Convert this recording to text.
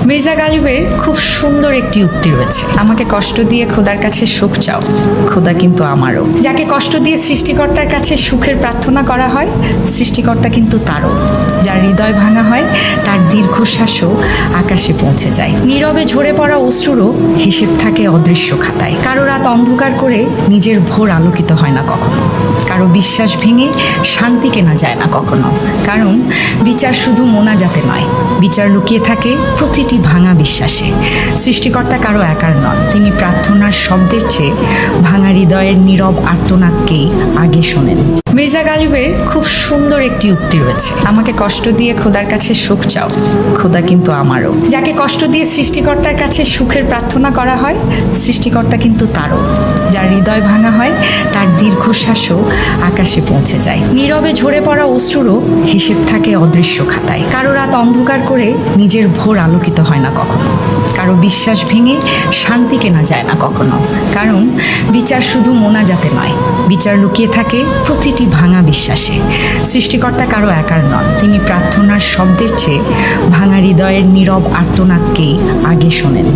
মির্জা গালিবের খুব সুন্দর একটি উক্তি রয়েছে, আমাকে কষ্ট দিয়ে খোদার কাছে সুখ চাও, খোদা কিন্তু আমারও। যাকে কষ্ট দিয়ে সৃষ্টিকর্তার কাছে সুখের প্রার্থনা করা হয়, সৃষ্টিকর্তা কিন্তু তারও। যার হৃদয় ভাঙা হয়, তার দীর্ঘশ্বাসও আকাশে পৌঁছে যায়। নীরবে ঝরে পড়া অশ্রুরও হিসেব থাকে অদৃশ্য খাতায়। কারো রাত অন্ধকার করে নিজের ভোর আলোকিত হয় না কখনো, কারো বিশ্বাস ভেঙে শান্তি কেনা যায় না কখনো। কারণ বিচার শুধু মোনাজাতে নয়, বিচার লুকিয়ে থাকে প্রতিটি ভাঙা বিশ্বাসে। সৃষ্টিকর্তা কারো একার নন, তিনি প্রার্থনার শব্দের চেয়ে ভাঙা হৃদয়ের নীরব আর্তনাদকেই আগে শোনেন। মির্জা গালিবের খুব সুন্দর একটি উক্তি রয়েছে, আমাকে কষ্ট দিয়ে খোদার কাছে সুখ চাও, খোদা কিন্তু আমারও। যাকে কষ্ট দিয়ে সৃষ্টিকর্তার কাছে সুখের প্রার্থনা করা হয়, সৃষ্টিকর্তা কিন্তু তারও। যার হৃদয় ভাঙা হয়, তার দীর্ঘশ্বাসও আকাশে পৌঁছে যায়। নীরবে ঝরে পড়া অশ্রুরও হিসেব থাকে অদৃশ্য খাতায়। কারো রাত অন্ধকার করে নিজের ভোর আলোকিত হয় না কখনো, কারো বিশ্বাস ভেঙে শান্তি কেনা যায় না কখনো। কারণ বিচার শুধু মোনাজাতে নয়, বিচার লুকিয়ে থাকে প্রতিটি ভাঙা বিশ্বাসে। সৃষ্টিকর্তা কারো একার নন, তিনি প্রার্থনার শব্দের চেয়ে ভাঙা হৃদয়ের নীরব আর্তনাদকেই আগে শোনেন।